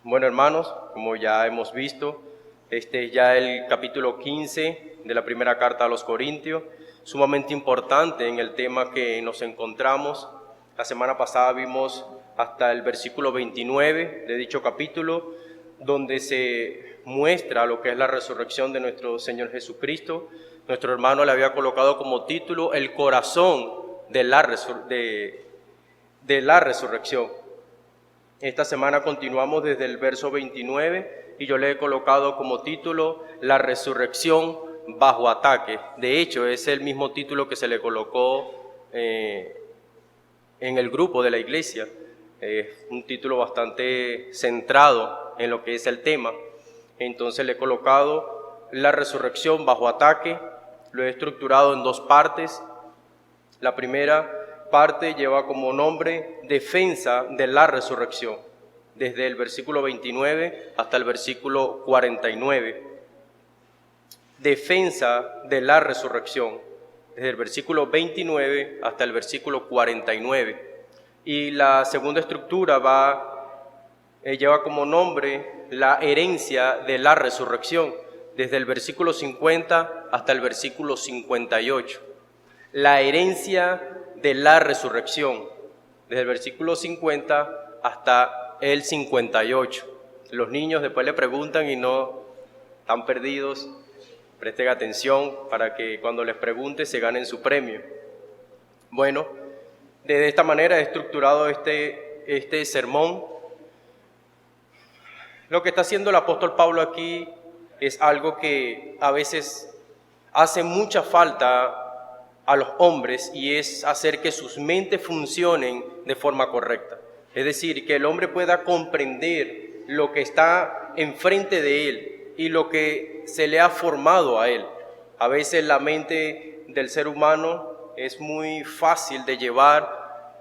Bueno, hermanos, como ya hemos visto, este es ya el capítulo 15 de la primera carta a los Corintios, sumamente importante en el tema que nos encontramos. La semana pasada vimos hasta el versículo 29 de dicho capítulo, donde se muestra lo que es la resurrección de nuestro Señor Jesucristo. Nuestro hermano le había colocado como título el corazón de la resurrección. Esta semana continuamos desde el verso 29 y yo le he colocado como título la resurrección bajo ataque. De hecho, es el mismo título que se le colocó en el grupo de la iglesia. Un título bastante centrado en lo que es el tema. Entonces le he colocado la resurrección bajo ataque. Lo he estructurado en dos partes. La primera parte lleva como nombre defensa de la resurrección, desde el versículo 29 hasta el versículo 49. Defensa de la resurrección, desde el versículo 29 hasta el versículo 49. Y la segunda estructura lleva como nombre la herencia de la resurrección, desde el versículo 50 hasta el versículo 58. La herencia de la resurrección, desde el versículo 50 hasta el 58. Los niños después le preguntan y no están perdidos. Presten atención para que cuando les pregunte se ganen su premio. Bueno, de esta manera he estructurado este sermón. Lo que está haciendo el apóstol Pablo aquí es algo que a veces hace mucha falta a los hombres, y es hacer que sus mentes funcionen de forma correcta. Es decir, que el hombre pueda comprender lo que está enfrente de él y lo que se le ha formado a él. A veces la mente del ser humano es muy fácil de llevar,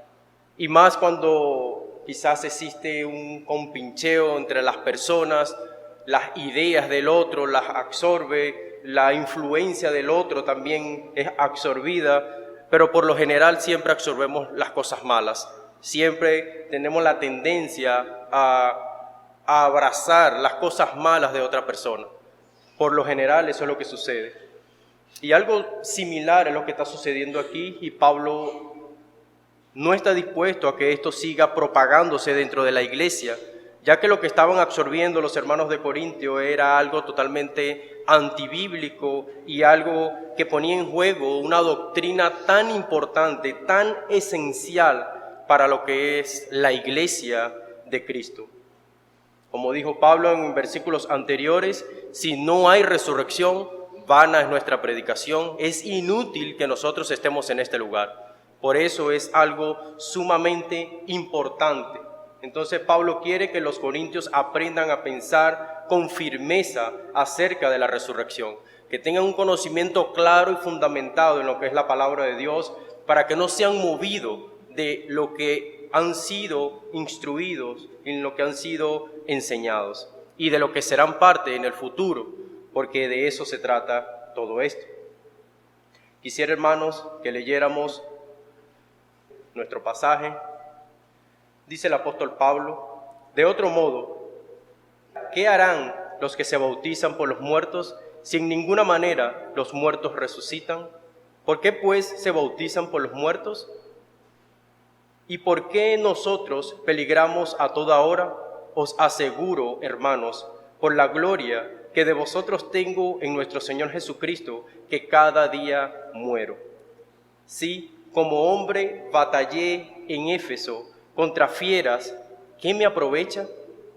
y más cuando quizás existe un compincheo entre las personas, las ideas del otro las absorbe, la influencia del otro también es absorbida, pero por lo general siempre absorbemos las cosas malas. Siempre tenemos la tendencia a abrazar las cosas malas de otra persona. Por lo general eso es lo que sucede. Y algo similar es lo que está sucediendo aquí, y Pablo no está dispuesto a que esto siga propagándose dentro de la iglesia, ya que lo que estaban absorbiendo los hermanos de Corintio era algo totalmente antibíblico y algo que ponía en juego una doctrina tan importante, tan esencial para lo que es la iglesia de Cristo. Como dijo Pablo en versículos anteriores, si no hay resurrección, vana es nuestra predicación, es inútil que nosotros estemos en este lugar. Por eso es algo sumamente importante. Entonces Pablo quiere que los corintios aprendan a pensar con firmeza acerca de la resurrección, que tengan un conocimiento claro y fundamentado en lo que es la palabra de Dios, para que no sean movidos de lo que han sido instruidos, en lo que han sido enseñados y de lo que serán parte en el futuro, porque de eso se trata todo esto. Quisiera, hermanos, que leyéramos nuestro pasaje. Dice el apóstol Pablo: de otro modo, ¿qué harán los que se bautizan por los muertos si en ninguna manera los muertos resucitan? ¿Por qué pues se bautizan por los muertos? ¿Y por qué nosotros peligramos a toda hora? Os aseguro, hermanos, por la gloria que de vosotros tengo en nuestro Señor Jesucristo, que cada día muero. Sí, como hombre batallé en Éfeso contra fieras, ¿qué me aprovecha?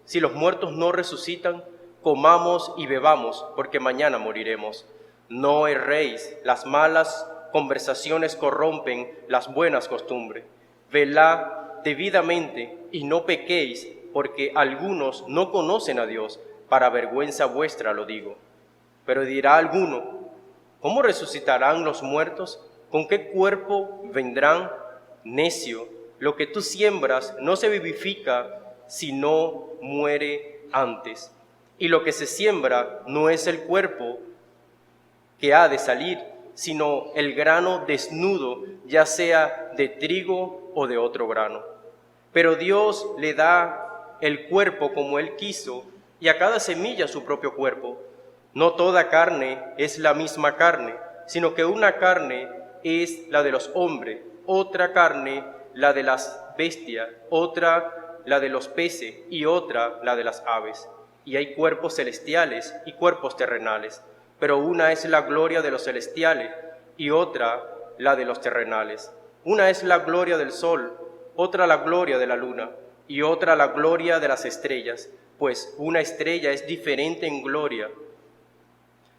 Si los muertos no resucitan, comamos y bebamos, porque mañana moriremos. No erréis, las malas conversaciones corrompen las buenas costumbres. Velad debidamente y no pequéis, porque algunos no conocen a Dios, para vergüenza vuestra lo digo. Pero dirá alguno: ¿cómo resucitarán los muertos? ¿Con qué cuerpo vendrán? Necio, lo que tú siembras no se vivifica, sino muere antes. Y lo que se siembra no es el cuerpo que ha de salir, sino el grano desnudo, ya sea de trigo o de otro grano. Pero Dios le da el cuerpo como Él quiso, y a cada semilla su propio cuerpo. No toda carne es la misma carne, sino que una carne es la de los hombres, otra carne la de las bestias, otra la de los peces y otra la de las aves. Y hay cuerpos celestiales y cuerpos terrenales, pero una es la gloria de los celestiales y otra la de los terrenales. Una es la gloria del sol, otra la gloria de la luna y otra la gloria de las estrellas, pues una estrella es diferente en gloria.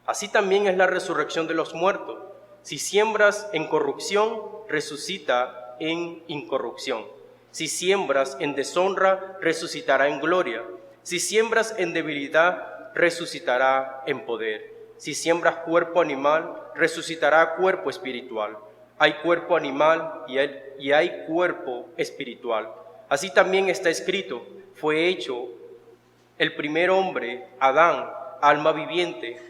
Así también es la resurrección de los muertos. Si siembras en corrupción, resucita en incorrupción. Si siembras en deshonra, resucitará en gloria. Si siembras en debilidad, resucitará en poder. Si siembras cuerpo animal, resucitará cuerpo espiritual. Hay cuerpo animal y hay cuerpo espiritual. Así también está escrito, fue hecho el primer hombre, Adán, alma viviente,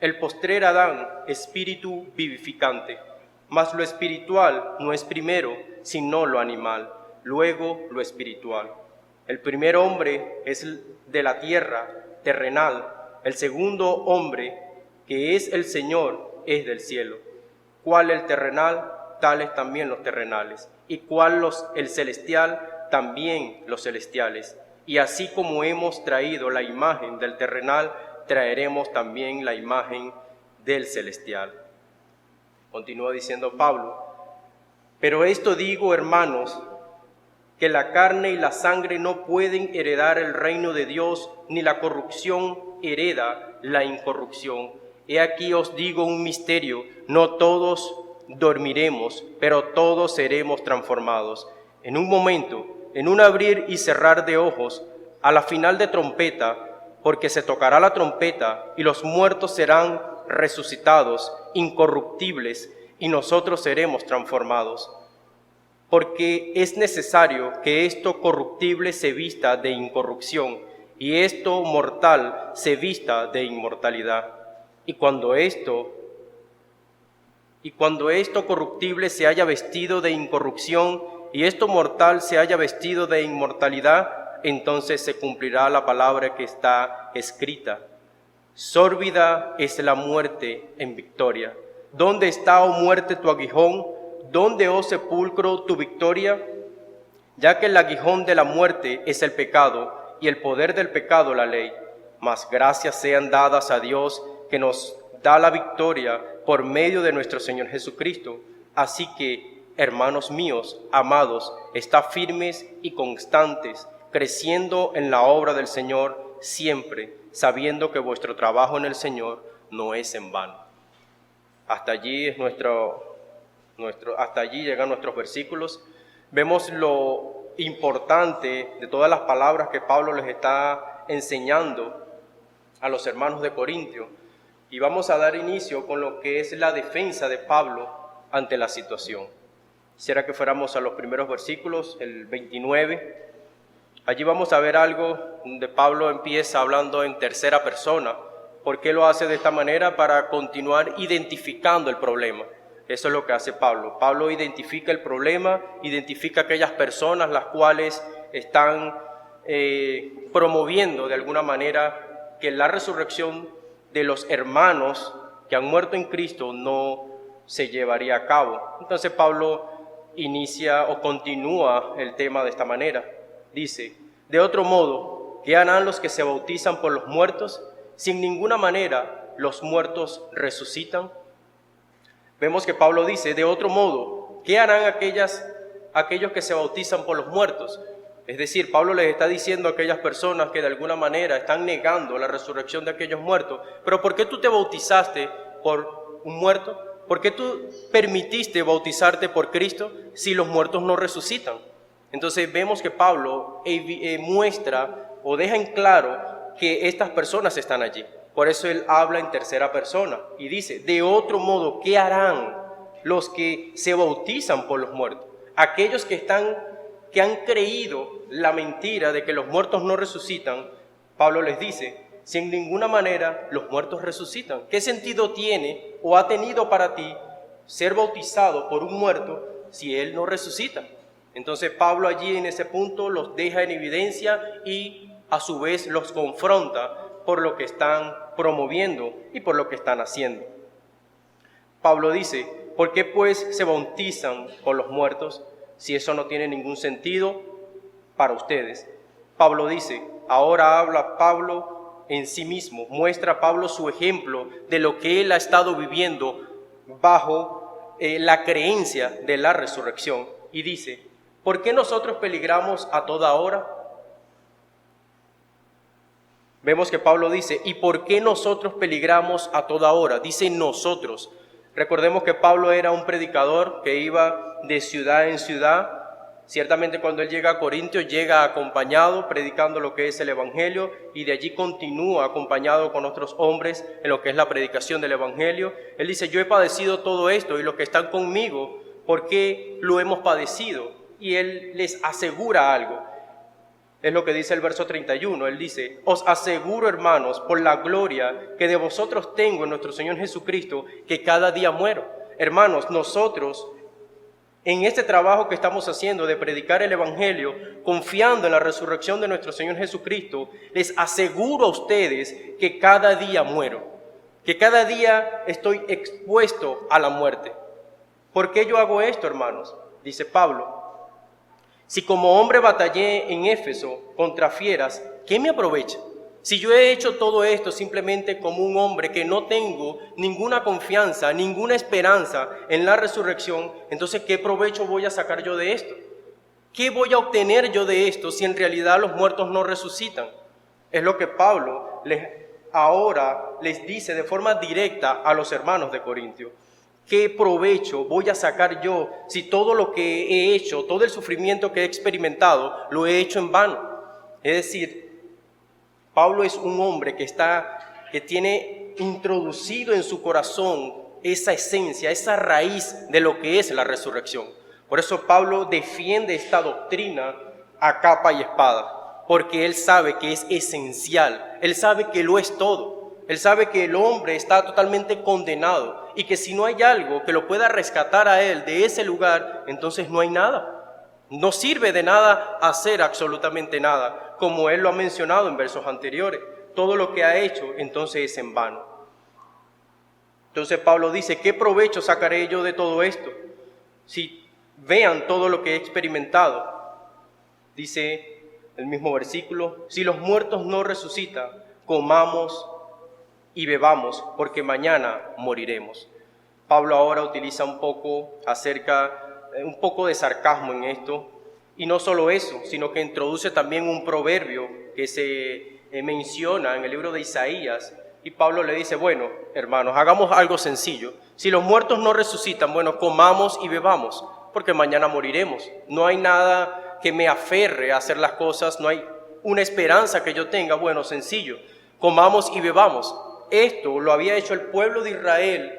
el postrer Adán, espíritu vivificante. Mas lo espiritual no es primero, sino lo animal, luego lo espiritual. El primer hombre es de la tierra, terrenal. El segundo hombre, que es el Señor, es del cielo. ¿Cuál el terrenal? Tales también los terrenales. ¿Y cuál el celestial? También los celestiales. Y así como hemos traído la imagen del terrenal, traeremos también la imagen del celestial. Continúa diciendo Pablo, pero esto digo, hermanos, que la carne y la sangre no pueden heredar el reino de Dios, ni la corrupción hereda la incorrupción. He aquí os digo un misterio, no todos dormiremos, pero todos seremos transformados. En un momento, en un abrir y cerrar de ojos, a la final de trompeta, porque se tocará la trompeta y los muertos serán resucitados, incorruptibles, y nosotros seremos transformados. Porque es necesario que esto corruptible se vista de incorrupción y esto mortal se vista de inmortalidad. Y cuando esto corruptible se haya vestido de incorrupción y esto mortal se haya vestido de inmortalidad, entonces se cumplirá la palabra que está escrita. Sórbida es la muerte en victoria. ¿Dónde está, oh muerte, tu aguijón? ¿Dónde, oh sepulcro, tu victoria? Ya que el aguijón de la muerte es el pecado, y el poder del pecado la ley. Mas gracias sean dadas a Dios, que nos da la victoria por medio de nuestro Señor Jesucristo. Así que, hermanos míos, amados, estad firmes y constantes, creciendo en la obra del Señor siempre, sabiendo que vuestro trabajo en el Señor no es en vano. Hasta allí es hasta allí llegan nuestros versículos. Vemos lo importante de todas las palabras que Pablo les está enseñando a los hermanos de Corintio. Y vamos a dar inicio con lo que es la defensa de Pablo ante la situación. Quisiera que fuéramos a los primeros versículos, el 29. Allí vamos a ver algo donde Pablo empieza hablando en tercera persona. ¿Por qué lo hace de esta manera? Para continuar identificando el problema. Eso es lo que hace Pablo. Pablo identifica el problema, identifica aquellas personas las cuales están promoviendo de alguna manera que la resurrección de los hermanos que han muerto en Cristo no se llevaría a cabo. Entonces Pablo inicia o continúa el tema de esta manera. Dice, de otro modo, ¿qué harán los que se bautizan por los muertos? Si en ninguna manera los muertos resucitan. Vemos que Pablo dice, de otro modo, ¿qué harán aquellos que se bautizan por los muertos? Es decir, Pablo les está diciendo a aquellas personas que de alguna manera están negando la resurrección de aquellos muertos, pero ¿por qué tú te bautizaste por un muerto? ¿Por qué tú permitiste bautizarte por Cristo si los muertos no resucitan? Entonces vemos que Pablo muestra o deja en claro que estas personas están allí. Por eso él habla en tercera persona y dice, de otro modo, ¿qué harán los que se bautizan por los muertos? Aquellos que han creído la mentira de que los muertos no resucitan, Pablo les dice, si en ninguna manera los muertos resucitan, ¿qué sentido tiene o ha tenido para ti ser bautizado por un muerto si él no resucita? Entonces Pablo allí en ese punto los deja en evidencia y a su vez los confronta por lo que están promoviendo y por lo que están haciendo. Pablo dice, ¿por qué pues se bautizan con los muertos si eso no tiene ningún sentido para ustedes? Pablo dice, ahora habla Pablo en sí mismo, muestra Pablo su ejemplo de lo que él ha estado viviendo bajo la creencia de la resurrección y dice, ¿por qué nosotros peligramos a toda hora? Vemos que Pablo dice, ¿y por qué nosotros peligramos a toda hora? Dice nosotros. Recordemos que Pablo era un predicador que iba de ciudad en ciudad. Ciertamente cuando él llega a Corintio, llega acompañado, predicando lo que es el Evangelio, y de allí continúa acompañado con otros hombres en lo que es la predicación del Evangelio. Él dice, yo he padecido todo esto, y los que están conmigo, ¿por qué lo hemos padecido? Y él les asegura algo. Es lo que dice el verso 31, él dice, os aseguro, hermanos, por la gloria que de vosotros tengo en nuestro Señor Jesucristo, que cada día muero. Hermanos, nosotros, en este trabajo que estamos haciendo de predicar el Evangelio, confiando en la resurrección de nuestro Señor Jesucristo, les aseguro a ustedes que cada día muero, que cada día estoy expuesto a la muerte. ¿Por qué yo hago esto, hermanos? Dice Pablo. Si como hombre batallé en Éfeso contra fieras, ¿qué me aprovecha? Si yo he hecho todo esto simplemente como un hombre que no tengo ninguna confianza, ninguna esperanza en la resurrección, entonces ¿qué provecho voy a sacar yo de esto? ¿Qué voy a obtener yo de esto si en realidad los muertos no resucitan? Es lo que Pablo ahora les dice de forma directa a los hermanos de Corintio. ¿Qué provecho voy a sacar yo si todo lo que he hecho, todo el sufrimiento que he experimentado, lo he hecho en vano? Es decir, Pablo es un hombre que tiene introducido en su corazón esa esencia, esa raíz de lo que es la resurrección. Por eso Pablo defiende esta doctrina a capa y espada, porque él sabe que es esencial, él sabe que lo es todo. Él sabe que el hombre está totalmente condenado y que si no hay algo que lo pueda rescatar a él de ese lugar, entonces no hay nada. No sirve de nada hacer absolutamente nada, como él lo ha mencionado en versos anteriores. Todo lo que ha hecho entonces es en vano. Entonces Pablo dice, ¿qué provecho sacaré yo de todo esto? Si vean todo lo que he experimentado. Dice el mismo versículo, si los muertos no resucitan, comamos y bebamos, porque mañana moriremos. Pablo ahora utiliza un poco de sarcasmo en esto, y no solo eso, sino que introduce también un proverbio que se menciona en el libro de Isaías, y Pablo le dice, bueno, hermanos, hagamos algo sencillo. Si los muertos no resucitan, bueno, comamos y bebamos, porque mañana moriremos. No hay nada que me aferre a hacer las cosas, no hay una esperanza que yo tenga. Bueno, sencillo, comamos y bebamos. Esto lo había hecho el pueblo de Israel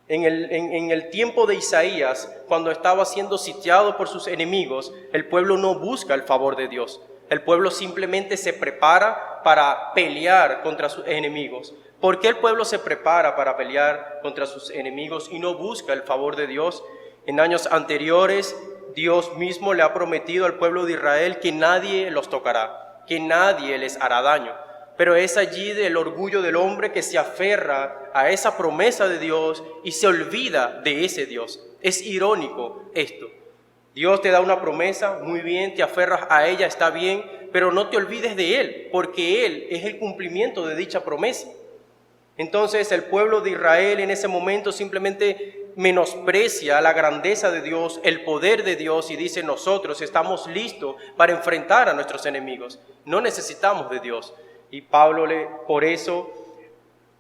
en el tiempo de Isaías, cuando estaba siendo sitiado por sus enemigos. El pueblo no busca el favor de Dios. El pueblo simplemente se prepara para pelear contra sus enemigos. ¿Por qué el pueblo se prepara para pelear contra sus enemigos y no busca el favor de Dios? En años anteriores, Dios mismo le ha prometido al pueblo de Israel que nadie los tocará, que nadie les hará daño. Pero es allí del orgullo del hombre que se aferra a esa promesa de Dios y se olvida de ese Dios. Es irónico esto. Dios te da una promesa, muy bien, te aferras a ella, está bien, pero no te olvides de Él, porque Él es el cumplimiento de dicha promesa. Entonces el pueblo de Israel en ese momento simplemente menosprecia la grandeza de Dios, el poder de Dios, y dice, nosotros estamos listos para enfrentar a nuestros enemigos. No necesitamos de Dios. Y Pablo por eso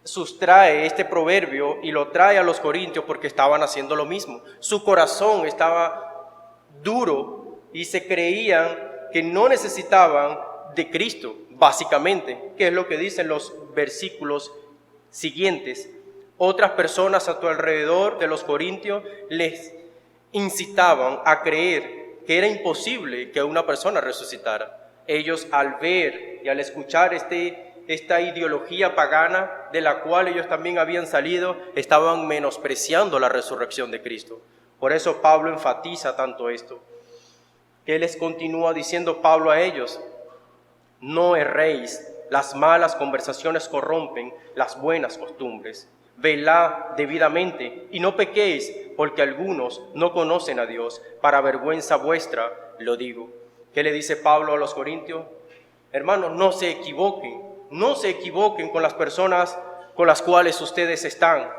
sustrae este proverbio y lo trae a los corintios, porque estaban haciendo lo mismo. Su corazón estaba duro y se creían que no necesitaban de Cristo, básicamente, que es lo que dicen los versículos siguientes. Otras personas a tu alrededor de los corintios les incitaban a creer que era imposible que una persona resucitara. Ellos, al ver y al escuchar esta ideología pagana de la cual ellos también habían salido, estaban menospreciando la resurrección de Cristo. Por eso Pablo enfatiza tanto esto. que les continúa diciendo Pablo a ellos: no erréis, las malas conversaciones corrompen las buenas costumbres. Velad debidamente y no pequéis, porque algunos no conocen a Dios. Para vergüenza vuestra lo digo. ¿Qué le dice Pablo a los corintios? Hermanos, no se equivoquen con las personas con las cuales ustedes están.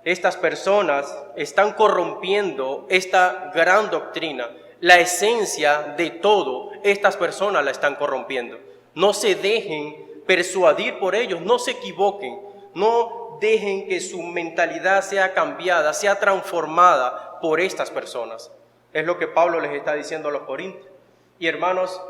Estas personas están corrompiendo esta gran doctrina. La esencia de todo, estas personas la están corrompiendo. No se dejen persuadir por ellos, no se equivoquen, no dejen que su mentalidad sea cambiada, sea transformada por estas personas. Es lo que Pablo les está diciendo a los corintios. Y hermanos,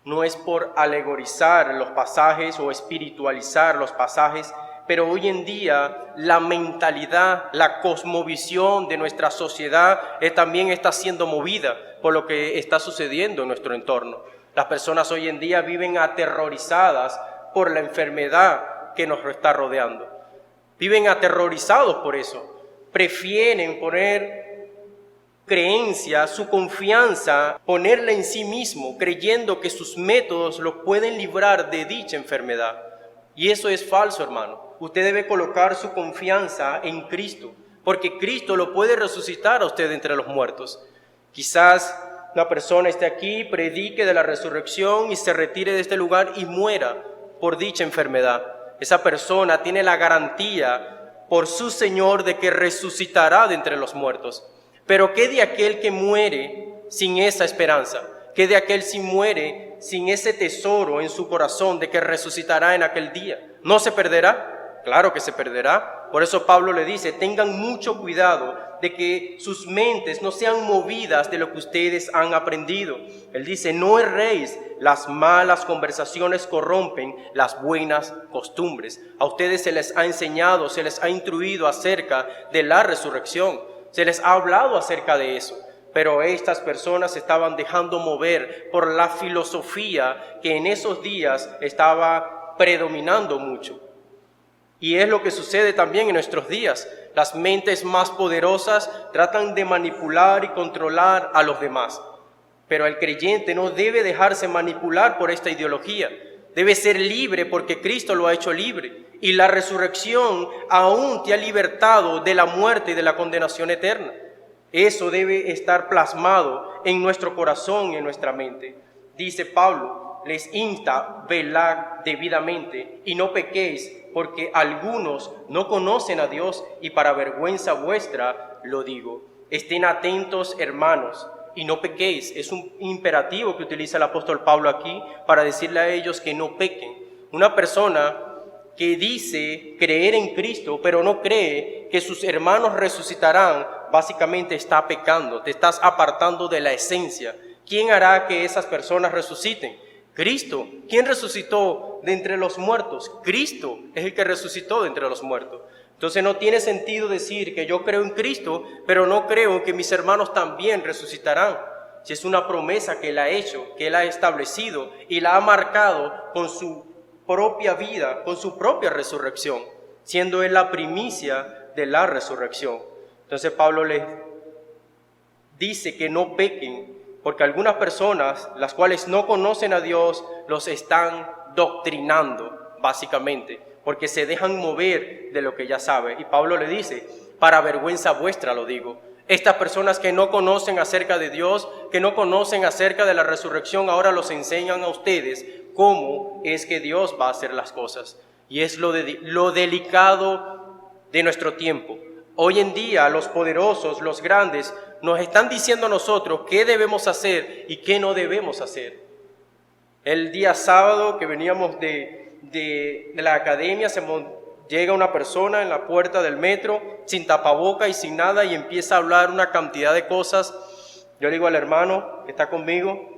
no es por alegorizar los pasajes o espiritualizar los pasajes, pero hoy en día la mentalidad, la cosmovisión de nuestra sociedad también está siendo movida por lo que está sucediendo en nuestro entorno. Las personas hoy en día viven aterrorizadas por la enfermedad que nos está rodeando. Viven aterrorizados por eso. Prefieren poner creencia, su confianza, ponerla en sí mismo, creyendo que sus métodos los pueden librar de dicha enfermedad. Y eso es falso, hermano. Usted debe colocar su confianza en Cristo, porque Cristo lo puede resucitar a usted entre los muertos. Quizás una persona esté aquí, predique de la resurrección y se retire de este lugar y muera por dicha enfermedad. Esa persona tiene la garantía por su Señor de que resucitará de entre los muertos. Pero ¿qué de aquel que muere sin esa esperanza? ¿Qué de aquel si muere sin ese tesoro en su corazón de que resucitará en aquel día? ¿No se perderá? Claro que se perderá. Por eso Pablo le dice: tengan mucho cuidado de que sus mentes no sean movidas de lo que ustedes han aprendido. Él dice: no erréis, las malas conversaciones corrompen las buenas costumbres. A ustedes se les ha enseñado, se les ha instruido acerca de la resurrección. Se les ha hablado acerca de eso, pero estas personas se estaban dejando mover por la filosofía que en esos días estaba predominando mucho. Y es lo que sucede también en nuestros días. Las mentes más poderosas tratan de manipular y controlar a los demás. Pero el creyente no debe dejarse manipular por esta ideología. Debe ser libre porque Cristo lo ha hecho libre. Y la resurrección aún te ha libertado de la muerte y de la condenación eterna. Eso debe estar plasmado en nuestro corazón y en nuestra mente. Dice Pablo, les insta: velad debidamente y no pequéis, porque algunos no conocen a Dios, y para vergüenza vuestra lo digo. Estén atentos, hermanos, y no pequéis. Es un imperativo que utiliza el apóstol Pablo aquí para decirle a ellos que no pequen. Una persona que dice creer en Cristo, pero no cree que sus hermanos resucitarán, básicamente está pecando, te estás apartando de la esencia. ¿Quién hará que esas personas resuciten? Cristo. ¿Quién resucitó de entre los muertos? Cristo es el que resucitó de entre los muertos. Entonces no tiene sentido decir que yo creo en Cristo, pero no creo que mis hermanos también resucitarán. Si es una promesa que Él ha hecho, que Él ha establecido y la ha marcado con su propia vida, con su propia resurrección, siendo Él la primicia de la resurrección. Entonces Pablo les dice que no pequen, porque algunas personas, las cuales no conocen a Dios, los están doctrinando, básicamente, porque se dejan mover de lo que ya sabe. Y Pablo le dice: para vergüenza vuestra lo digo. Estas personas que no conocen acerca de Dios, que no conocen acerca de la resurrección, ahora los enseñan a ustedes cómo es que Dios va a hacer las cosas. Y es lo delicado de nuestro tiempo. Hoy en día los poderosos, los grandes, nos están diciendo a nosotros qué debemos hacer y qué no debemos hacer. El día sábado que veníamos de la academia, llega una persona en la puerta del metro sin tapaboca y sin nada y empieza a hablar una cantidad de cosas. Yo le digo al hermano que está conmigo: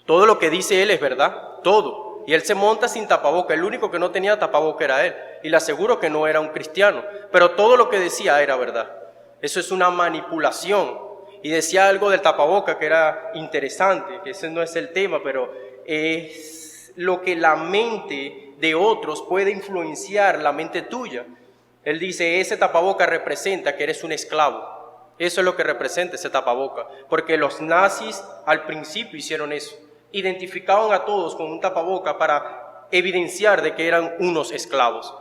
todo lo que dice él es verdad, todo. Y él se monta sin tapaboca. El único que no tenía tapaboca era él. Y le aseguro que no era un cristiano. Pero todo lo que decía era verdad. Eso es una manipulación. Y decía algo del tapaboca que era interesante, que ese no es el tema, pero es lo que la mente de otros puede influenciar la mente tuya. Él dice: ese tapaboca representa que eres un esclavo. Eso es lo que representa ese tapaboca, porque los nazis al principio hicieron eso. Identificaban a todos con un tapaboca para evidenciar de que eran unos esclavos.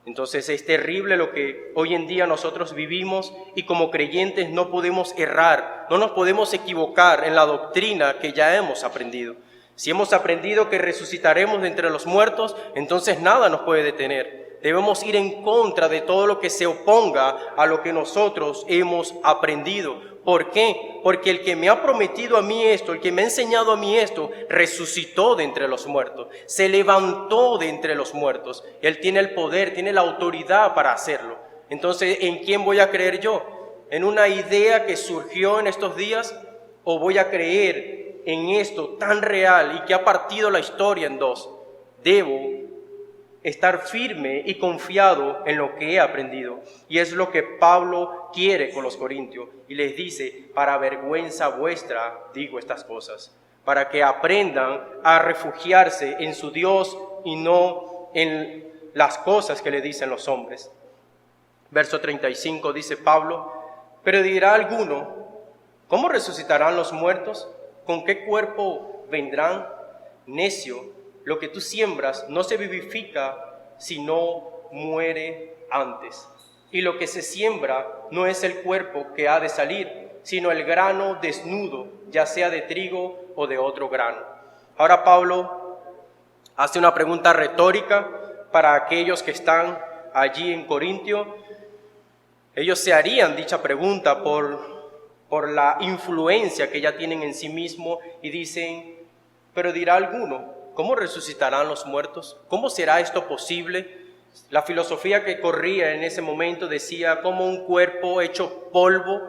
Entonces es terrible lo que hoy en día nosotros vivimos y como creyentes no podemos errar, no nos podemos equivocar en la doctrina que ya hemos aprendido. Si hemos aprendido que resucitaremos de entre los muertos, entonces nada nos puede detener. Debemos ir en contra de todo lo que se oponga a lo que nosotros hemos aprendido. ¿Por qué? Porque el que me ha prometido a mí esto, el que me ha enseñado a mí esto, resucitó de entre los muertos, se levantó de entre los muertos. Él tiene el poder, tiene la autoridad para hacerlo. Entonces, ¿en quién voy a creer yo? ¿En una idea que surgió en estos días? ¿O voy a creer en esto tan real y que ha partido la historia en dos? Debo estar firme y confiado en lo que he aprendido. Y es lo que Pablo quiere con los corintios. Y les dice, para vergüenza vuestra digo estas cosas, para que aprendan a refugiarse en su Dios y no en las cosas que le dicen los hombres. Verso 35 dice Pablo, pero dirá alguno, ¿cómo resucitarán los muertos? ¿Con qué cuerpo vendrán? Necio, lo que tú siembras no se vivifica, sino muere antes. Y lo que se siembra no es el cuerpo que ha de salir, sino el grano desnudo, ya sea de trigo o de otro grano. Ahora Pablo hace una pregunta retórica para aquellos que están allí en Corintio. Ellos se harían dicha pregunta por la influencia que ya tienen en sí mismo y dicen, pero dirá alguno, ¿cómo resucitarán los muertos? ¿Cómo será esto posible? La filosofía que corría en ese momento decía cómo un cuerpo hecho polvo,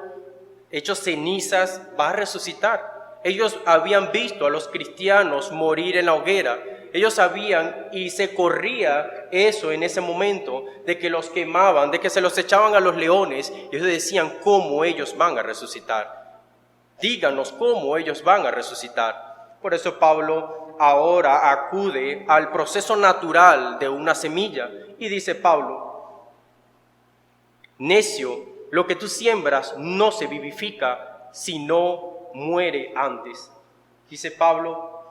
hecho cenizas, va a resucitar. Ellos habían visto a los cristianos morir en la hoguera. Ellos sabían y se corría eso en ese momento de que los quemaban, de que se los echaban a los leones. Y ellos decían, ¿cómo ellos van a resucitar? Díganos cómo ellos van a resucitar. Por eso Pablo ahora acude al proceso natural de una semilla y dice Pablo, necio, lo que tú siembras no se vivifica, sino muere antes. Dice Pablo,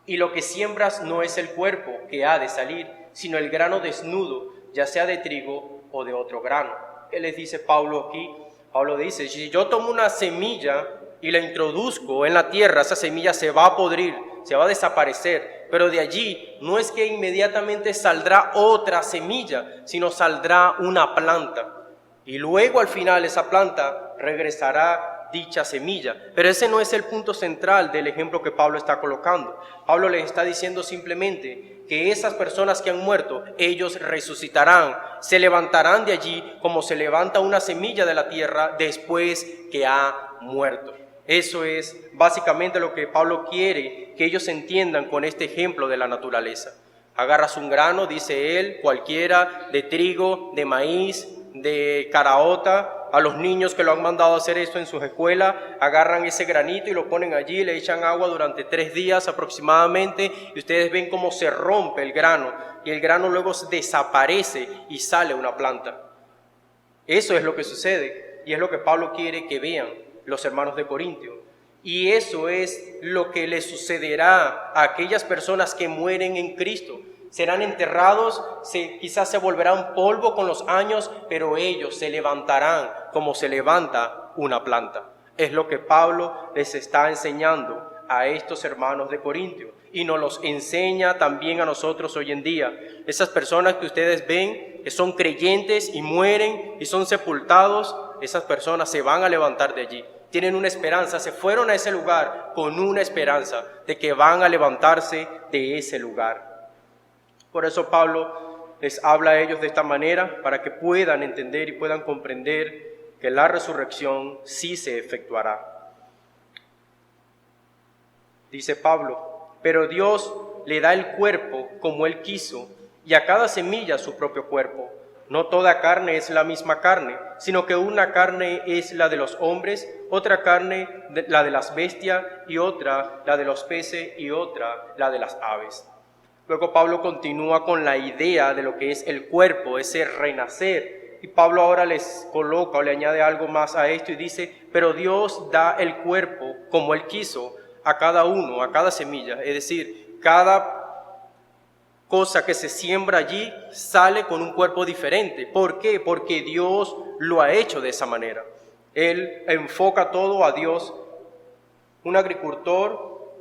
y lo que siembras no es el cuerpo que ha de salir, sino el grano desnudo, ya sea de trigo o de otro grano. ¿Qué les dice Pablo aquí? Pablo dice, si yo tomo una semilla y la introduzco en la tierra, esa semilla se va a podrir, se va a desaparecer, pero de allí no es que inmediatamente saldrá otra semilla, sino saldrá una planta. Y luego al final esa planta regresará dicha semilla. Pero ese no es el punto central del ejemplo que Pablo está colocando. Pablo les está diciendo simplemente que esas personas que han muerto, ellos resucitarán, se levantarán de allí como se levanta una semilla de la tierra después que ha muerto. Eso es básicamente lo que Pablo quiere que ellos entiendan con este ejemplo de la naturaleza. Agarras un grano, dice él, cualquiera, de trigo, de maíz, de caraota. A los niños que lo han mandado a hacer esto en sus escuelas, agarran ese granito y lo ponen allí, le echan agua durante 3 días aproximadamente y ustedes ven cómo se rompe el grano y el grano luego desaparece y sale una planta. Eso es lo que sucede y es lo que Pablo quiere que vean los hermanos de Corintio. Y eso es lo que le sucederá a aquellas personas que mueren en Cristo. Serán enterrados, quizás se volverán polvo con los años, pero ellos se levantarán como se levanta una planta. Es lo que Pablo les está enseñando a estos hermanos de Corintio y nos los enseña también a nosotros hoy en día. Esas personas que ustedes ven que son creyentes y mueren y son sepultados, esas personas se van a levantar de allí. Tienen una esperanza, se fueron a ese lugar con una esperanza de que van a levantarse de ese lugar. Por eso Pablo les habla a ellos de esta manera, para que puedan entender y puedan comprender que la resurrección sí se efectuará. Dice Pablo, pero Dios le da el cuerpo como Él quiso, y a cada semilla su propio cuerpo. No toda carne es la misma carne, sino que una carne es la de los hombres, otra carne la de las bestias, y otra la de los peces, y otra la de las aves. Luego Pablo continúa con la idea de lo que es el cuerpo, ese renacer, Y Pablo ahora les coloca o le añade algo más a esto y dice, pero Dios da el cuerpo como Él quiso a cada uno, a cada semilla. Es decir, cada cosa que se siembra allí sale con un cuerpo diferente. ¿Por qué? Porque Dios lo ha hecho de esa manera. Él enfoca todo a Dios. Un agricultor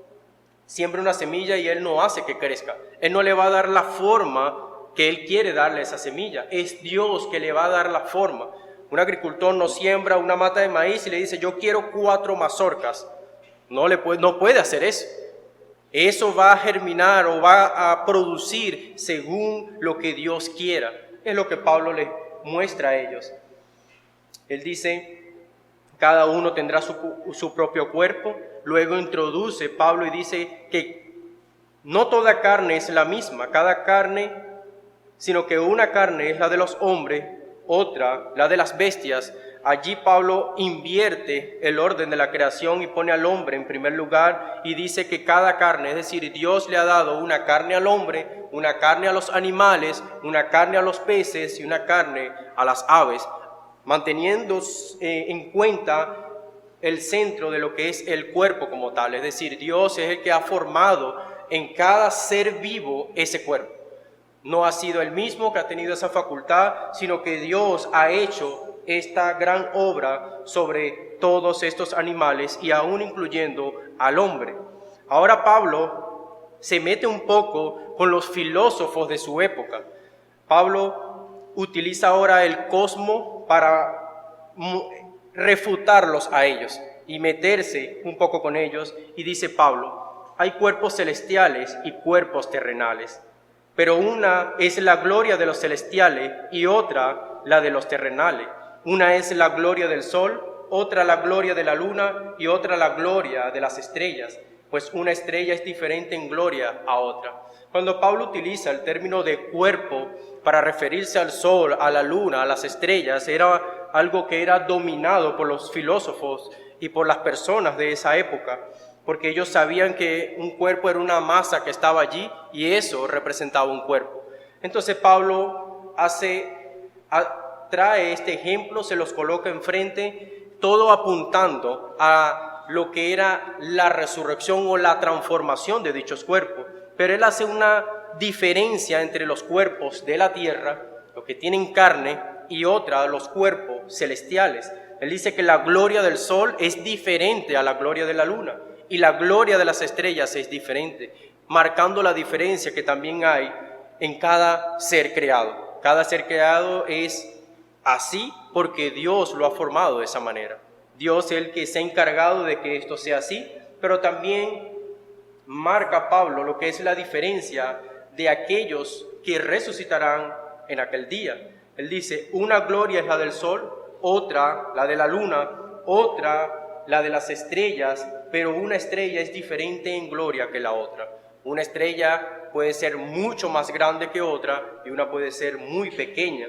siembra una semilla y Él no hace que crezca. Él no le va a dar la forma que Él quiere darle a esa semilla. Es Dios que le va a dar la forma. Un agricultor no siembra una mata de maíz y le dice, yo quiero 4 mazorcas. No puede hacer eso. Eso va a germinar o va a producir según lo que Dios quiera. Es lo que Pablo les muestra a ellos. Él dice, cada uno tendrá su propio cuerpo. Luego introduce Pablo y dice que no toda carne es la misma. Cada carne, sino que una carne es la de los hombres, otra la de las bestias. Allí Pablo invierte el orden de la creación y pone al hombre en primer lugar y dice que cada carne, es decir, Dios le ha dado una carne al hombre, una carne a los animales, una carne a los peces y una carne a las aves, manteniendo en cuenta el centro de lo que es el cuerpo como tal. Es decir, Dios es el que ha formado en cada ser vivo ese cuerpo. No ha sido el mismo que ha tenido esa facultad, sino que Dios ha hecho esta gran obra sobre todos estos animales y aún incluyendo al hombre. Ahora Pablo se mete un poco con los filósofos de su época. Pablo utiliza ahora el cosmos para refutarlos a ellos y meterse un poco con ellos, y dice Pablo, hay cuerpos celestiales y cuerpos terrenales. Pero una es la gloria de los celestiales y otra la de los terrenales. Una es la gloria del sol, otra la gloria de la luna y otra la gloria de las estrellas, pues una estrella es diferente en gloria a otra. Cuando Pablo utiliza el término de cuerpo para referirse al sol, a la luna, a las estrellas, era algo que era dominado por los filósofos y por las personas de esa época, porque ellos sabían que un cuerpo era una masa que estaba allí y eso representaba un cuerpo. Entonces Pablo trae este ejemplo, se los coloca enfrente, todo apuntando a lo que era la resurrección o la transformación de dichos cuerpos. Pero él hace una diferencia entre los cuerpos de la tierra, los que tienen carne, y otra, los cuerpos celestiales. Él dice que la gloria del sol es diferente a la gloria de la luna, y la gloria de las estrellas es diferente, marcando la diferencia que también hay en cada ser creado. Cada ser creado es así porque Dios lo ha formado de esa manera. Dios es el que se ha encargado de que esto sea así, pero también marca Pablo lo que es la diferencia de aquellos que resucitarán en aquel día. Él dice, una gloria es la del sol, otra la de la luna, otra la de las estrellas, pero una estrella es diferente en gloria que la otra. Una estrella puede ser mucho más grande que otra y una puede ser muy pequeña.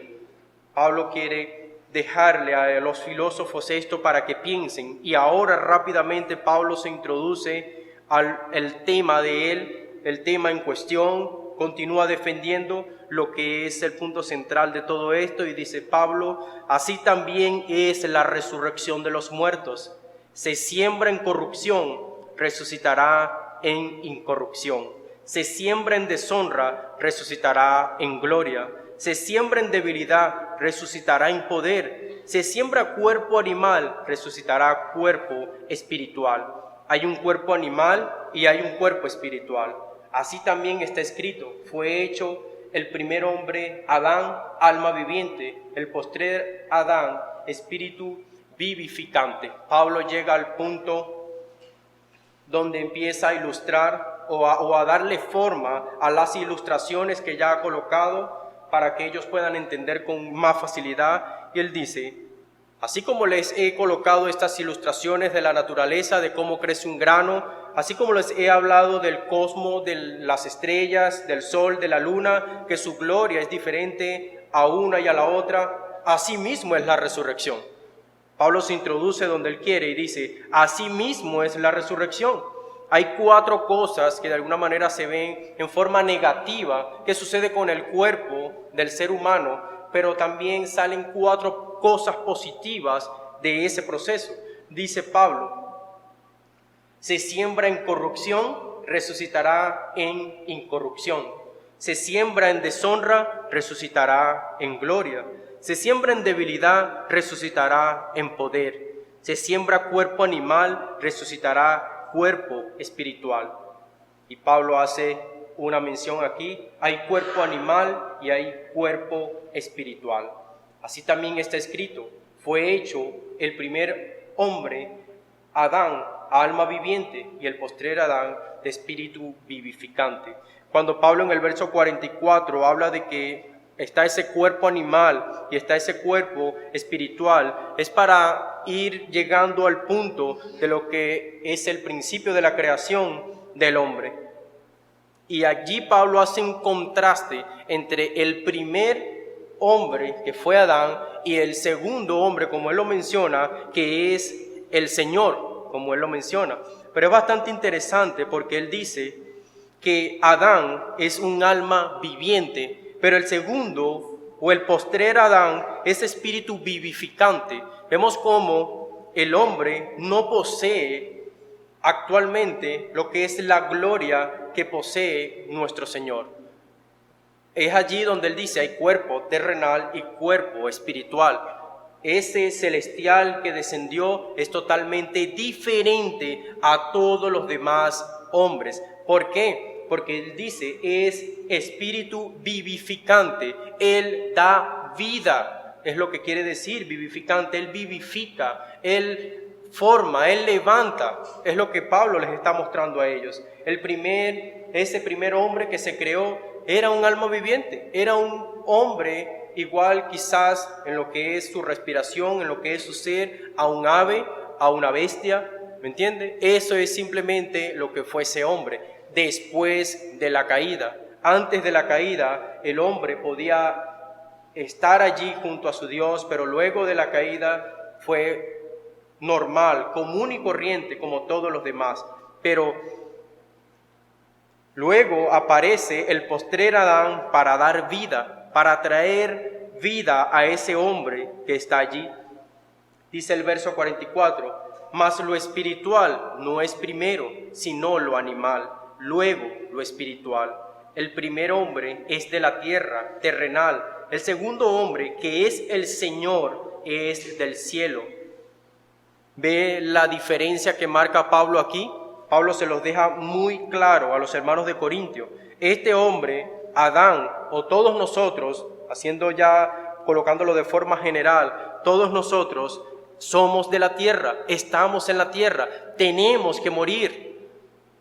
Pablo quiere dejarle a los filósofos esto para que piensen, y ahora rápidamente Pablo se introduce al tema de él, el tema en cuestión, continúa defendiendo lo que es el punto central de todo esto y dice Pablo, así también es la resurrección de los muertos. Se siembra en corrupción, resucitará en incorrupción. Se siembra en deshonra, resucitará en gloria. Se siembra en debilidad, resucitará en poder. Se siembra cuerpo animal, resucitará cuerpo espiritual. Hay un cuerpo animal y hay un cuerpo espiritual. Así también está escrito, fue hecho el primer hombre, Adán, alma viviente, el postrer Adán, espíritu vivificante. Pablo llega al punto donde empieza a ilustrar o a darle forma a las ilustraciones que ya ha colocado para que ellos puedan entender con más facilidad. Y él dice, así como les he colocado estas ilustraciones de la naturaleza, de cómo crece un grano, así como les he hablado del cosmos, de las estrellas, del sol, de la luna, que su gloria es diferente a una y a la otra, así mismo es la resurrección. Pablo se introduce donde él quiere y dice, así mismo es la resurrección. Hay 4 cosas que de alguna manera se ven en forma negativa que sucede con el cuerpo del ser humano, pero también salen 4 cosas positivas de ese proceso. Dice Pablo: se siembra en corrupción, resucitará en incorrupción. Se siembra en deshonra, resucitará en gloria. Se siembra en debilidad, resucitará en poder. Se siembra cuerpo animal, resucitará cuerpo espiritual. Y Pablo hace una mención aquí: hay cuerpo animal y hay cuerpo espiritual. Así también está escrito: fue hecho el primer hombre, Adán, alma viviente, y el postrer Adán, de espíritu vivificante. Cuando Pablo en el verso 44 habla de que está ese cuerpo animal y está ese cuerpo espiritual, es para ir llegando al punto de lo que es el principio de la creación del hombre. Y allí Pablo hace un contraste entre el primer hombre, que fue Adán, y el segundo hombre, como él lo menciona, que es el Señor, como él lo menciona. Pero es bastante interesante porque él dice que Adán es un alma viviente, pero el segundo o el postrer Adán es espíritu vivificante. Vemos cómo el hombre no posee actualmente lo que es la gloria que posee nuestro Señor. Es allí donde él dice: hay cuerpo terrenal y cuerpo espiritual. Ese celestial que descendió es totalmente diferente a todos los demás hombres. ¿Por qué? Porque él dice: es espíritu vivificante. Él da vida. Es lo que quiere decir vivificante. Él vivifica, él forma, él levanta. Es lo que Pablo les está mostrando a ellos. Ese primer hombre que se creó era un alma viviente, era un hombre igual quizás en lo que es su respiración, en lo que es su ser, a un ave, a una bestia, ¿me entiende? Eso es simplemente lo que fue ese hombre después de la caída. Antes de la caída, el hombre podía estar allí junto a su Dios, pero luego de la caída fue normal, común y corriente como todos los demás. Pero luego aparece el postrer Adán para dar vida, para traer vida a ese hombre que está allí. Dice el verso 44: mas lo espiritual no es primero, sino lo animal, luego lo espiritual. El primer hombre es de la tierra, terrenal. El segundo hombre, que es el Señor, es del cielo. ¿Ve la diferencia que marca Pablo aquí? Pablo se los deja muy claro a los hermanos de Corintio. Este hombre, Adán, o todos nosotros, colocándolo de forma general, todos nosotros somos de la tierra, estamos en la tierra, tenemos que morir.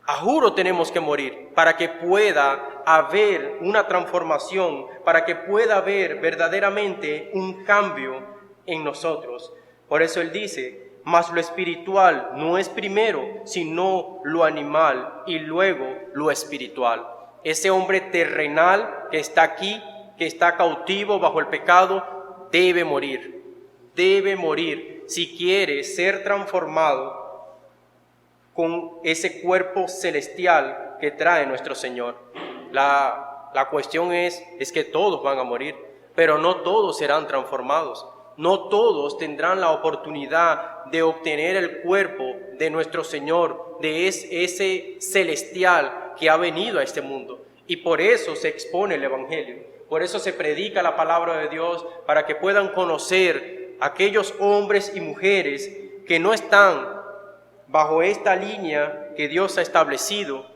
A juro tenemos que morir para que pueda haber una transformación, para que pueda haber verdaderamente un cambio en nosotros. Por eso él dice: mas lo espiritual no es primero, sino lo animal, y luego lo espiritual. Ese hombre terrenal que está aquí, que está cautivo bajo el pecado, debe morir si quiere ser transformado con ese cuerpo celestial que trae nuestro Señor. La cuestión es que todos van a morir, pero no todos serán transformados. No todos tendrán la oportunidad de obtener el cuerpo de nuestro Señor, de ese celestial que ha venido a este mundo. Y por eso se expone el Evangelio, por eso se predica la palabra de Dios, para que puedan conocer aquellos hombres y mujeres que no están bajo esta línea que Dios ha establecido,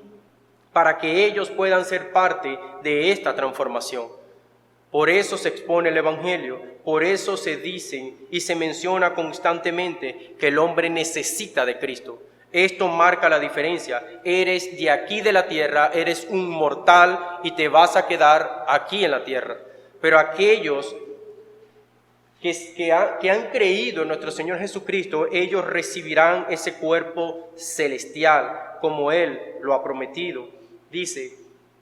para que ellos puedan ser parte de esta transformación. Por eso se expone el Evangelio, por eso se dice y se menciona constantemente que el hombre necesita de Cristo. Esto marca la diferencia. Eres de aquí de la tierra, eres un mortal y te vas a quedar aquí en la tierra. Pero aquellos que han creído en nuestro Señor Jesucristo, ellos recibirán ese cuerpo celestial como Él lo ha prometido. Dice: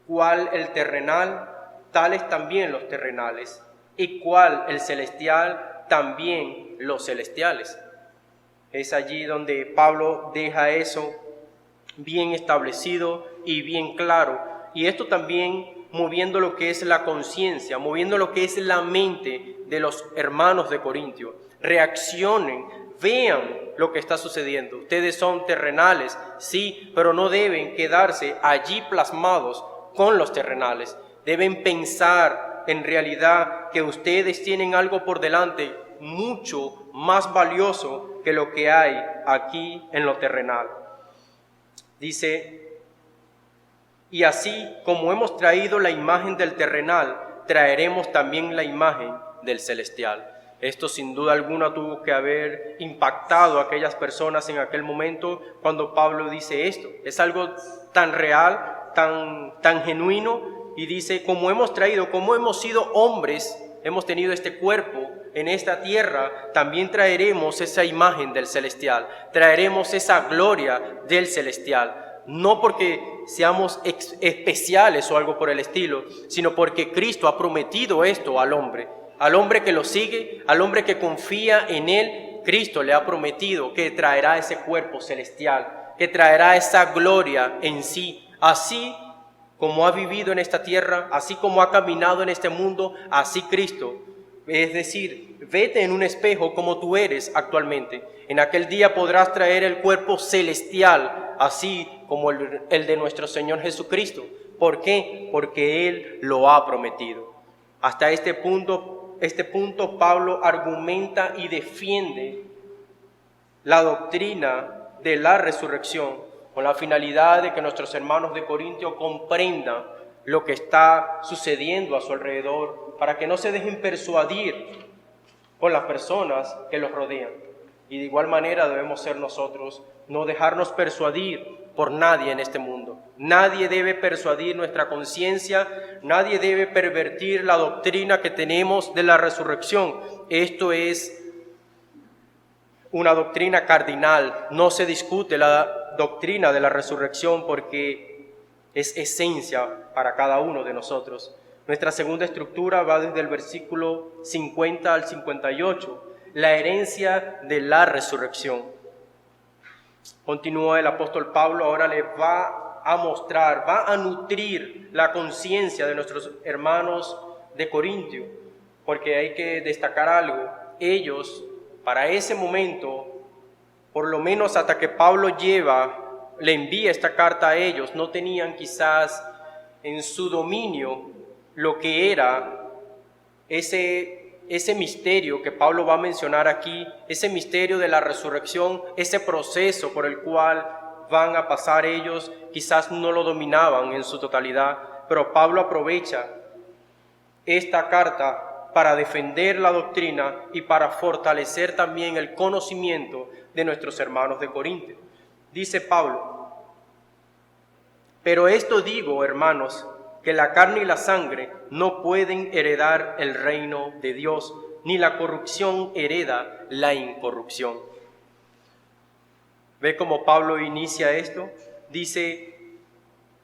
¿cuál el terrenal? Tales también los terrenales. ¿Y cuál el celestial? También los celestiales. Es allí donde Pablo deja eso bien establecido y bien claro. Y esto también moviendo lo que es la conciencia, moviendo lo que es la mente de los hermanos de Corintio. Reaccionen, vean lo que está sucediendo. Ustedes son terrenales, sí, pero no deben quedarse allí plasmados con los terrenales. Deben pensar en realidad que ustedes tienen algo por delante mucho más valioso que lo que hay aquí en lo terrenal. Dice, y así como hemos traído la imagen del terrenal, traeremos también la imagen del celestial. Esto sin duda alguna tuvo que haber impactado a aquellas personas en aquel momento cuando Pablo dice esto. Es algo tan real, tan genuino, y dice, como hemos traído, como hemos sido hombres, hemos tenido este cuerpo en esta tierra, también traeremos esa imagen del celestial, traeremos esa gloria del celestial. No porque seamos especiales o algo por el estilo, sino porque Cristo ha prometido esto al hombre que lo sigue, al hombre que confía en Él. Cristo le ha prometido que traerá ese cuerpo celestial, que traerá esa gloria en sí. Así como ha vivido en esta tierra, así como ha caminado en este mundo, así Cristo. Es decir, vete en un espejo como tú eres actualmente. En aquel día podrás traer el cuerpo celestial, así como el de nuestro Señor Jesucristo. ¿Por qué? Porque Él lo ha prometido. Hasta este punto Pablo argumenta y defiende la doctrina de la resurrección con la finalidad de que nuestros hermanos de Corintio comprendan lo que está sucediendo a su alrededor, para que no se dejen persuadir por las personas que los rodean. Y de igual manera debemos ser nosotros, no dejarnos persuadir por nadie en este mundo. Nadie debe persuadir nuestra conciencia, nadie debe pervertir la doctrina que tenemos de la resurrección. Esto es una doctrina cardinal, no se discute la doctrina de la resurrección porque es esencia para cada uno de nosotros. Nuestra segunda estructura va desde el versículo 50 al 58, la herencia de la resurrección. Continúa el apóstol Pablo, ahora le va a mostrar, va a nutrir la conciencia de nuestros hermanos de Corintio, porque hay que destacar algo. Ellos, para ese momento, por lo menos hasta que Pablo le envía esta carta a ellos, no tenían quizás en su dominio lo que era ese misterio que Pablo va a mencionar aquí, ese misterio de la resurrección, ese proceso por el cual van a pasar ellos, quizás no lo dominaban en su totalidad, pero Pablo aprovecha esta carta para defender la doctrina y para fortalecer también el conocimiento de nuestros hermanos de Corinto. Dice Pablo, pero esto digo, hermanos, que la carne y la sangre no pueden heredar el reino de Dios, ni la corrupción hereda la incorrupción. ¿Ve cómo Pablo inicia esto? Dice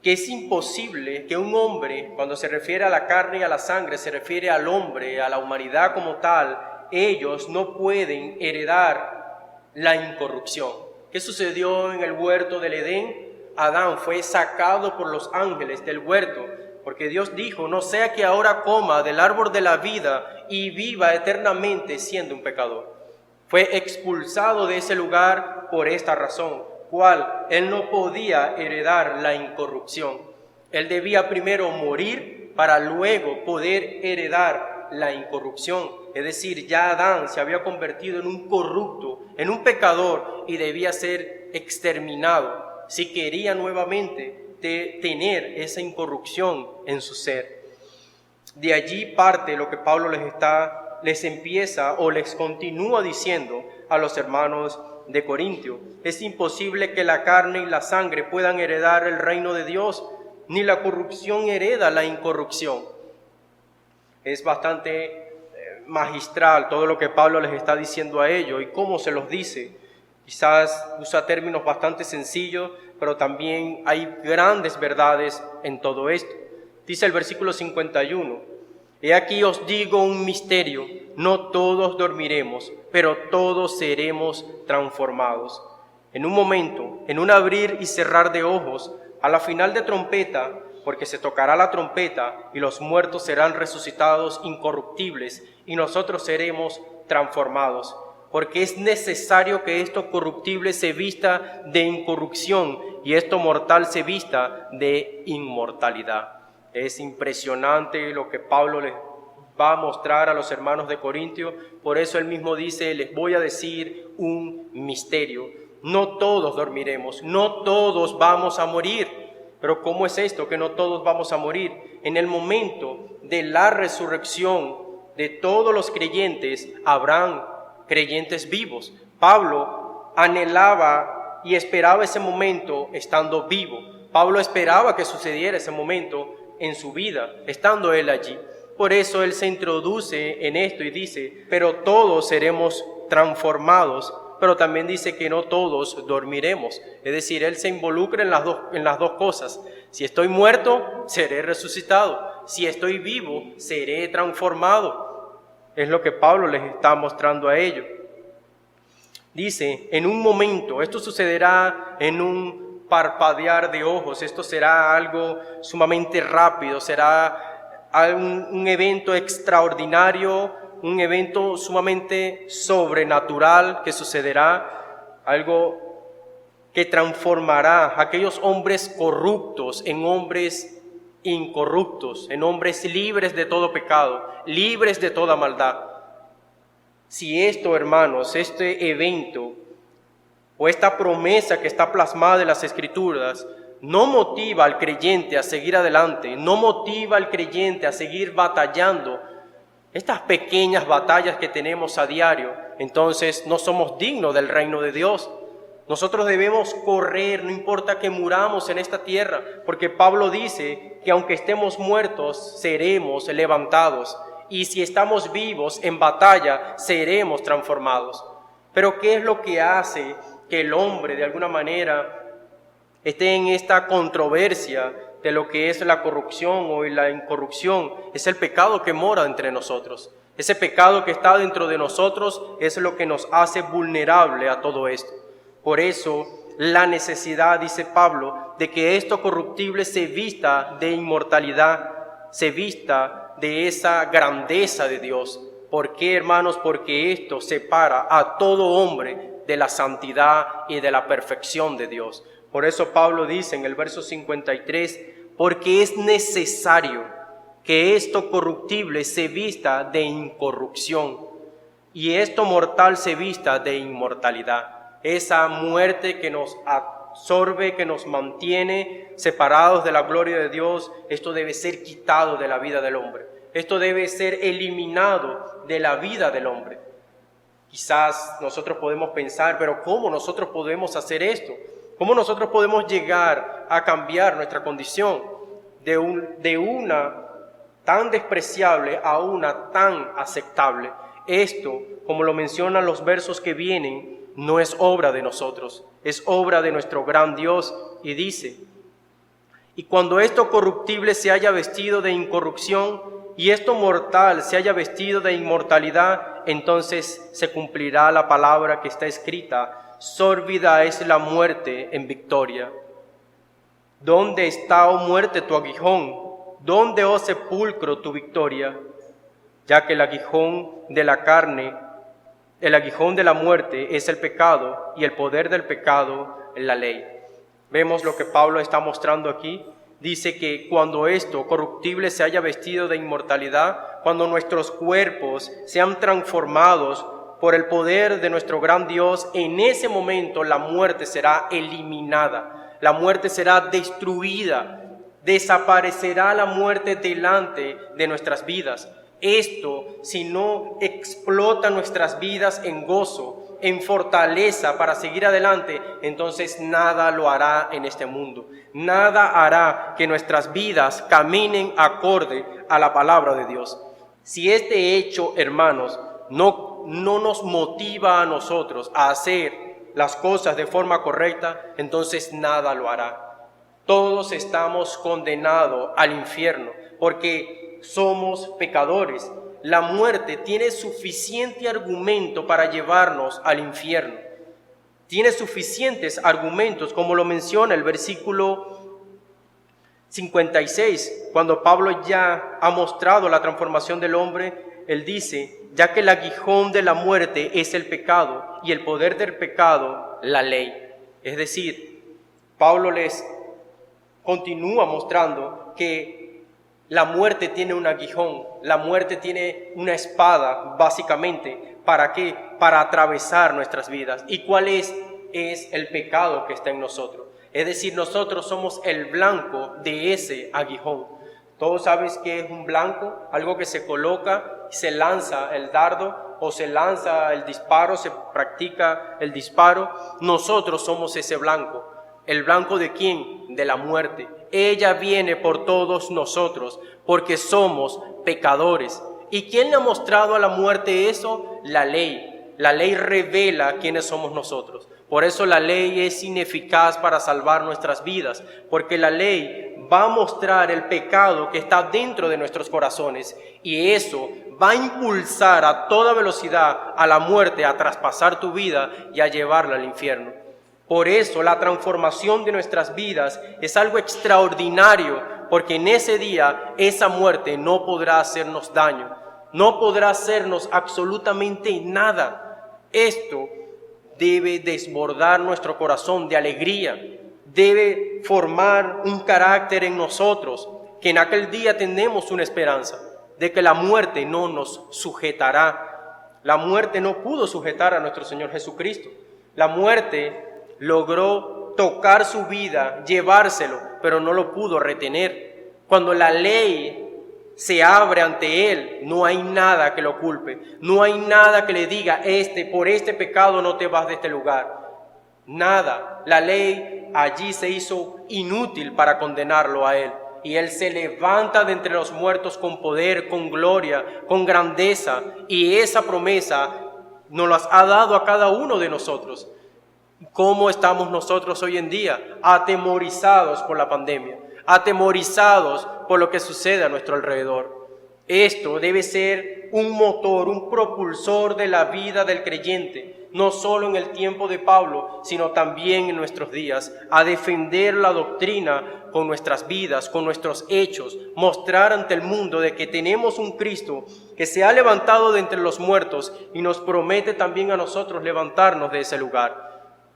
que es imposible que un hombre, cuando se refiere a la carne y a la sangre, se refiere al hombre, a la humanidad como tal, ellos no pueden heredar la incorrupción. ¿Qué sucedió en el huerto del Edén? Adán fue sacado por los ángeles del huerto, porque Dios dijo, no sea que ahora coma del árbol de la vida y viva eternamente siendo un pecador. Fue expulsado de ese lugar por esta razón, cual él no podía heredar la incorrupción. Él debía primero morir para luego poder heredar la incorrupción. Es decir, ya Adán se había convertido en un corrupto, en un pecador, y debía ser exterminado si quería nuevamente tener esa incorrupción en su ser. De allí parte lo que Pablo les empieza o les continúa diciendo a los hermanos de Corintio. Es imposible que la carne y la sangre puedan heredar el reino de Dios, ni la corrupción hereda la incorrupción. Es bastante magistral todo lo que Pablo les está diciendo a ellos y cómo se los dice. Quizás usa términos bastante sencillos, pero también hay grandes verdades en todo esto. Dice el versículo 51, he aquí os digo un misterio, no todos dormiremos, pero todos seremos transformados. En un momento, en un abrir y cerrar de ojos, a la final de trompeta, porque se tocará la trompeta y los muertos serán resucitados incorruptibles y nosotros seremos transformados. Porque es necesario que esto corruptible se vista de incorrupción y esto mortal se vista de inmortalidad. Es impresionante lo que Pablo les va a mostrar a los hermanos de Corintio. Por eso él mismo dice, les voy a decir un misterio. No todos dormiremos, no todos vamos a morir. Pero ¿cómo es esto que no todos vamos a morir? En el momento de la resurrección de todos los creyentes, habrán creyentes vivos. Pablo anhelaba y esperaba ese momento estando vivo. Pablo esperaba que sucediera ese momento en su vida, estando él allí. Por eso él se introduce en esto y dice, pero todos seremos transformados, pero también dice que no todos dormiremos. Es decir, él se involucra en las dos cosas. Si estoy muerto, seré resucitado. Si estoy vivo, seré transformado. Es lo que Pablo les está mostrando a ellos. Dice, en un momento, esto sucederá en un parpadear de ojos, esto será algo sumamente rápido, será un evento extraordinario, un evento sumamente sobrenatural que sucederá, algo que transformará a aquellos hombres corruptos en hombres incorruptos, en hombres libres de todo pecado, libres de toda maldad. Si esto, hermanos, este evento o esta promesa que está plasmada en las Escrituras no motiva al creyente a seguir adelante, no motiva al creyente a seguir batallando estas pequeñas batallas que tenemos a diario, entonces no somos dignos del reino de Dios. Nosotros debemos correr, no importa que muramos en esta tierra, porque Pablo dice que aunque estemos muertos, seremos levantados. Y si estamos vivos en batalla, seremos transformados. Pero ¿qué es lo que hace que el hombre, de alguna manera, esté en esta controversia de lo que es la corrupción o la incorrupción? Es el pecado que mora entre nosotros. Ese pecado que está dentro de nosotros es lo que nos hace vulnerable a todo esto. Por eso, la necesidad, dice Pablo, de que esto corruptible se vista de inmortalidad, se vista de esa grandeza de Dios. ¿Por qué, hermanos? Porque esto separa a todo hombre de la santidad y de la perfección de Dios. Por eso Pablo dice en el verso 53, porque es necesario que esto corruptible se vista de incorrupción y esto mortal se vista de inmortalidad. Esa muerte que nos absorbe, que nos mantiene separados de la gloria de Dios, esto debe ser quitado de la vida del hombre. Esto debe ser eliminado de la vida del hombre. Quizás nosotros podemos pensar, pero ¿cómo nosotros podemos hacer esto? ¿Cómo nosotros podemos llegar a cambiar nuestra condición de una tan despreciable a una tan aceptable? Esto, como lo mencionan los versos que vienen, no es obra de nosotros, es obra de nuestro gran Dios. Y dice, y cuando esto corruptible se haya vestido de incorrupción y esto mortal se haya vestido de inmortalidad, entonces se cumplirá la palabra que está escrita, sórbida es la muerte en victoria. ¿Dónde está, oh muerte, tu aguijón? ¿Dónde, oh sepulcro, tu victoria? Ya que el aguijón de la carne, el aguijón de la muerte es el pecado y el poder del pecado es la ley. Vemos lo que Pablo está mostrando aquí. Dice que cuando esto corruptible se haya vestido de inmortalidad, cuando nuestros cuerpos sean transformados por el poder de nuestro gran Dios, en ese momento la muerte será eliminada, la muerte será destruida, desaparecerá la muerte delante de nuestras vidas. Esto, si no explota nuestras vidas en gozo, en fortaleza para seguir adelante, entonces nada lo hará en este mundo. Nada hará que nuestras vidas caminen acorde a la palabra de Dios. Si este hecho, hermanos, no nos motiva a nosotros a hacer las cosas de forma correcta, entonces nada lo hará. Todos estamos condenados al infierno porque somos pecadores. La muerte tiene suficiente argumento para llevarnos al infierno. Tiene suficientes argumentos, como lo menciona el versículo 56, cuando Pablo ya ha mostrado la transformación del hombre, él dice, ya que el aguijón de la muerte es el pecado y el poder del pecado, la ley. Es decir, Pablo les continúa mostrando que la muerte tiene un aguijón, la muerte tiene una espada, básicamente. ¿Para qué? Para atravesar nuestras vidas. ¿Y cuál es? Es el pecado que está en nosotros. Es decir, nosotros somos el blanco de ese aguijón. ¿Todos sabes qué es un blanco? Algo que se coloca, se lanza el dardo o se lanza el disparo, se practica el disparo. Nosotros somos ese blanco. ¿El blanco de quién? De la muerte. Ella viene por todos nosotros porque somos pecadores. ¿Y quién le ha mostrado a la muerte eso? La ley. La ley revela quiénes somos nosotros. Por eso la ley es ineficaz para salvar nuestras vidas, porque la ley va a mostrar el pecado que está dentro de nuestros corazones y eso va a impulsar a toda velocidad a la muerte, a traspasar tu vida y a llevarla al infierno. Por eso la transformación de nuestras vidas es algo extraordinario, porque en ese día esa muerte no podrá hacernos daño, no podrá hacernos absolutamente nada. Esto debe desbordar nuestro corazón de alegría, debe formar un carácter en nosotros, que en aquel día tenemos una esperanza de que la muerte no nos sujetará. La muerte no pudo sujetar a nuestro Señor Jesucristo. La muerte logró tocar su vida, llevárselo, pero no lo pudo retener. Cuando la ley se abre ante él, no hay nada que lo culpe, no hay nada que le diga, por este pecado no te vas de este lugar. Nada. La ley allí se hizo inútil para condenarlo a él. Y él se levanta de entre los muertos con poder, con gloria, con grandeza. Y esa promesa nos las ha dado a cada uno de nosotros. ¿Cómo estamos nosotros hoy en día? Atemorizados por la pandemia, atemorizados por lo que sucede a nuestro alrededor. Esto debe ser un motor, un propulsor de la vida del creyente, no solo en el tiempo de Pablo, sino también en nuestros días, a defender la doctrina con nuestras vidas, con nuestros hechos, mostrar ante el mundo de que tenemos un Cristo que se ha levantado de entre los muertos y nos promete también a nosotros levantarnos de ese lugar,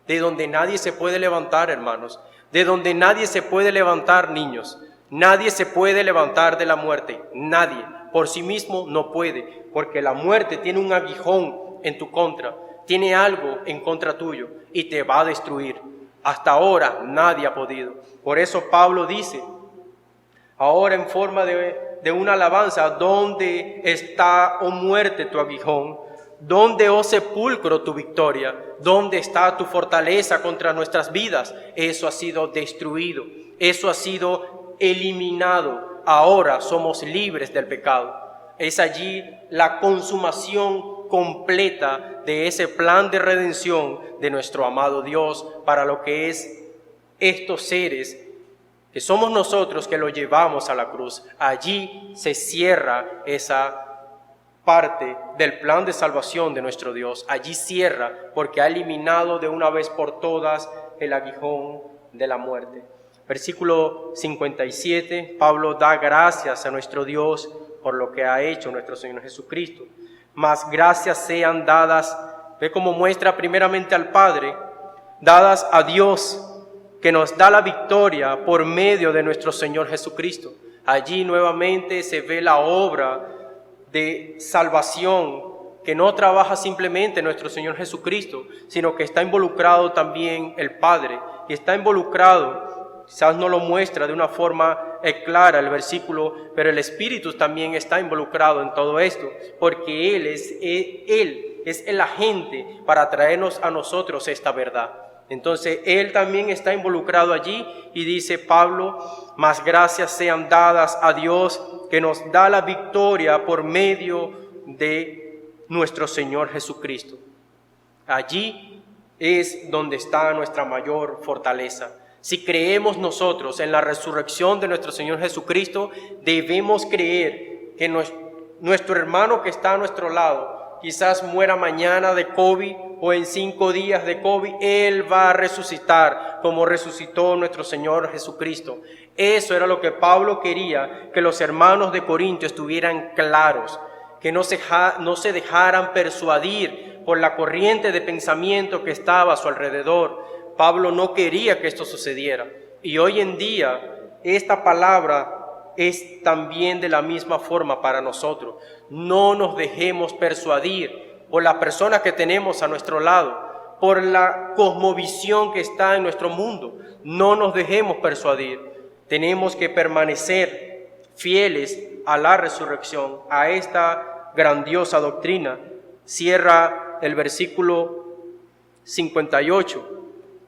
de donde nadie se puede levantar, hermanos, de donde nadie se puede levantar, niños. Nadie se puede levantar de la muerte, nadie. Por sí mismo no puede, porque la muerte tiene un aguijón en tu contra, tiene algo en contra tuyo y te va a destruir. Hasta ahora nadie ha podido. Por eso Pablo dice, ahora en forma de una alabanza, ¿dónde está, oh muerte, tu aguijón? ¿Dónde, oh sepulcro, tu victoria? ¿Dónde está tu fortaleza contra nuestras vidas? Eso ha sido destruido, eso ha sido eliminado. Ahora somos libres del pecado. Es allí la consumación completa de ese plan de redención de nuestro amado Dios para lo que es estos seres que somos nosotros que lo llevamos a la cruz. Allí se cierra esa parte del plan de salvación de nuestro Dios. Allí cierra porque ha eliminado de una vez por todas el aguijón de la muerte. Versículo 57, Pablo da gracias a nuestro Dios por lo que ha hecho nuestro Señor Jesucristo. Mas gracias sean dadas, ve cómo muestra primeramente al Padre, dadas a Dios que nos da la victoria por medio de nuestro Señor Jesucristo. Allí nuevamente se ve la obra de salvación que no trabaja simplemente nuestro Señor Jesucristo, sino que está involucrado también el Padre y está involucrado. Quizás no lo muestra de una forma clara el versículo, pero el Espíritu también está involucrado en todo esto, porque Él es el agente para traernos a nosotros esta verdad. Entonces, Él también está involucrado allí y dice Pablo, mas gracias sean dadas a Dios que nos da la victoria por medio de nuestro Señor Jesucristo. Allí es donde está nuestra mayor fortaleza. Si creemos nosotros en la resurrección de nuestro Señor Jesucristo, debemos creer que nuestro hermano que está a nuestro lado quizás muera mañana de COVID o en 5 días de COVID, Él va a resucitar como resucitó nuestro Señor Jesucristo. Eso era lo que Pablo quería, que los hermanos de Corinto estuvieran claros, que no se dejaran persuadir por la corriente de pensamiento que estaba a su alrededor. Pablo no quería que esto sucediera. Y hoy en día, esta palabra es también de la misma forma para nosotros. No nos dejemos persuadir por las personas que tenemos a nuestro lado, por la cosmovisión que está en nuestro mundo. No nos dejemos persuadir. Tenemos que permanecer fieles a la resurrección, a esta grandiosa doctrina. Cierra el versículo 58,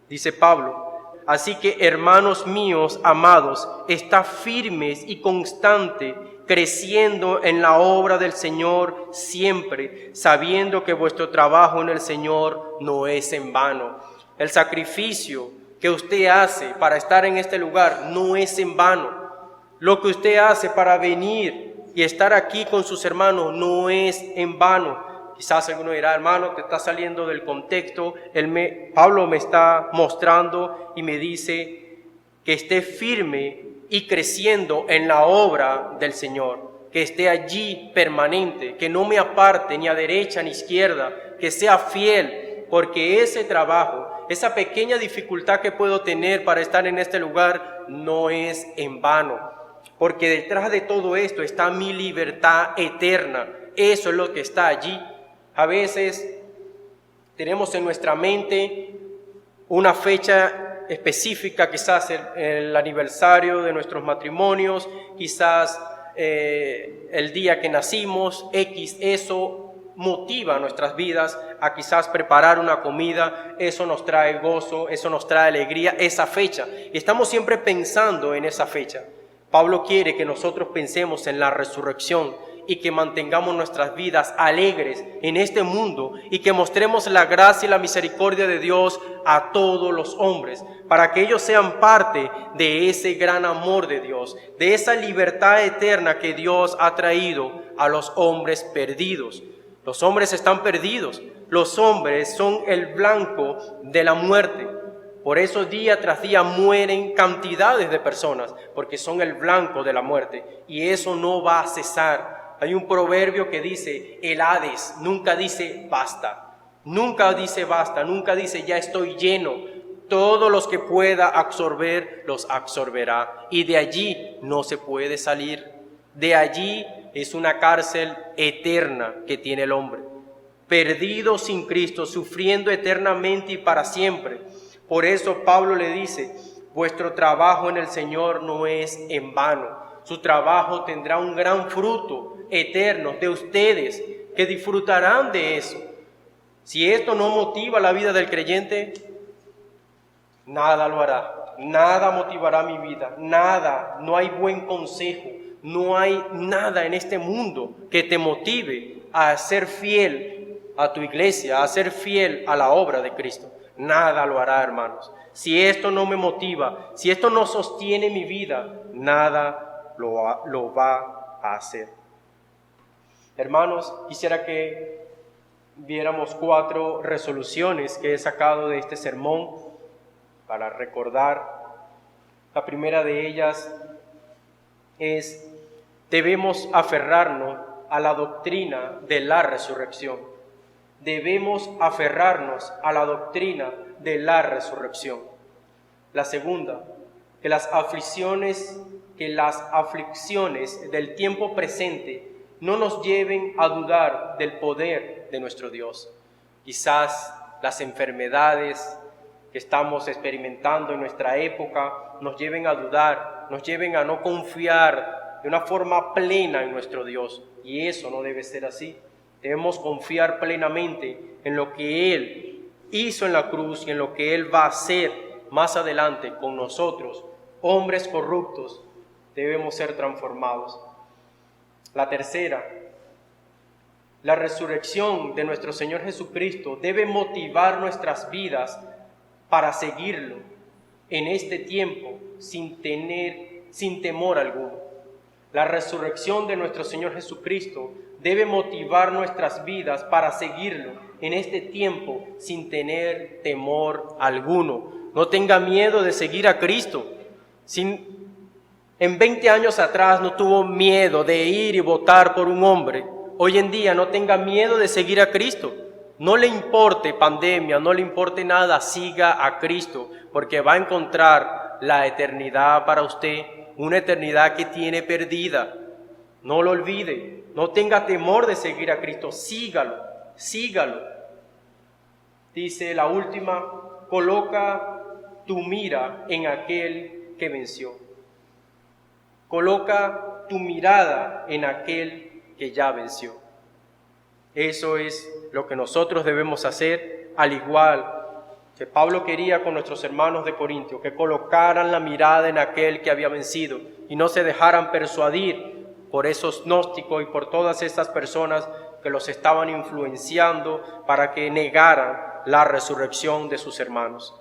dice Pablo: así que, hermanos míos amados, estad firmes y constantes, creciendo en la obra del Señor siempre, sabiendo que vuestro trabajo en el Señor no es en vano. El sacrificio que usted hace para estar en este lugar no es en vano. Lo que usted hace para venir y estar aquí con sus hermanos no es en vano. Quizás alguno dirá: hermano, te está saliendo del contexto. Pablo me está mostrando y me dice que esté firme y creciendo en la obra del Señor, que esté allí permanente, que no me aparte ni a derecha ni a izquierda, que sea fiel, porque ese trabajo, esa pequeña dificultad que puedo tener para estar en este lugar no es en vano, porque detrás de todo esto está mi libertad eterna. Eso es lo que está allí. A veces tenemos en nuestra mente una fecha específica, quizás el aniversario de nuestros matrimonios, quizás el día que nacimos, eso motiva nuestras vidas a quizás preparar una comida. Eso nos trae gozo, eso nos trae alegría, esa fecha. Y estamos siempre pensando en esa fecha. Pablo quiere que nosotros pensemos en la resurrección y que mantengamos nuestras vidas alegres en este mundo y que mostremos la gracia y la misericordia de Dios a todos los hombres, para que ellos sean parte de ese gran amor de Dios, de esa libertad eterna que Dios ha traído a los hombres perdidos. Los hombres están perdidos, los hombres son el blanco de la muerte. Por eso día tras día mueren cantidades de personas, porque son el blanco de la muerte, y eso no va a cesar. Hay un proverbio que dice: el Hades nunca dice basta, nunca dice basta, nunca dice ya estoy lleno. Todos los que pueda absorber, los absorberá. Y de allí no se puede salir. De allí es una cárcel eterna que tiene el hombre. Perdido sin Cristo, sufriendo eternamente y para siempre. Por eso Pablo le dice: vuestro trabajo en el Señor no es en vano. Su trabajo tendrá un gran fruto eterno de ustedes, que disfrutarán de eso. Si esto no motiva la vida del creyente, nada lo hará, nada motivará mi vida, nada, no hay buen consejo, no hay nada en este mundo que te motive a ser fiel a tu iglesia, a ser fiel a la obra de Cristo. Nada lo hará, hermanos. Si esto no me motiva, si esto no sostiene mi vida, nada lo va a hacer. Hermanos, quisiera que viéramos 4 resoluciones que he sacado de este sermón para recordar. La primera de ellas es: debemos aferrarnos a la doctrina de la resurrección. Debemos aferrarnos a la doctrina de la resurrección. La segunda, que las aflicciones del tiempo presente no nos lleven a dudar del poder de nuestro Dios. Quizás las enfermedades que estamos experimentando en nuestra época nos lleven a dudar, nos lleven a no confiar de una forma plena en nuestro Dios. Y eso no debe ser así. Debemos confiar plenamente en lo que Él hizo en la cruz y en lo que Él va a hacer más adelante con nosotros. Hombres corruptos, debemos ser transformados. La tercera, la resurrección de nuestro Señor Jesucristo debe motivar nuestras vidas para seguirlo en este tiempo sin temor alguno. La resurrección de nuestro Señor Jesucristo debe motivar nuestras vidas para seguirlo en este tiempo sin tener temor alguno. No tenga miedo de seguir a Cristo. En 20 años atrás no tuvo miedo de ir y votar por un hombre. Hoy en día no tenga miedo de seguir a Cristo. No le importe pandemia, no le importe nada, siga a Cristo, porque va a encontrar la eternidad para usted, una eternidad que tiene perdida. No lo olvide, no tenga temor de seguir a Cristo, sígalo, sígalo. Dice la última, coloca tu mira en aquel que venció. Coloca tu mirada en aquel que ya venció. Eso es lo que nosotros debemos hacer, al igual que Pablo quería con nuestros hermanos de Corintio, que colocaran la mirada en aquel que había vencido y no se dejaran persuadir por esos gnósticos y por todas estas personas que los estaban influenciando para que negaran la resurrección de sus hermanos.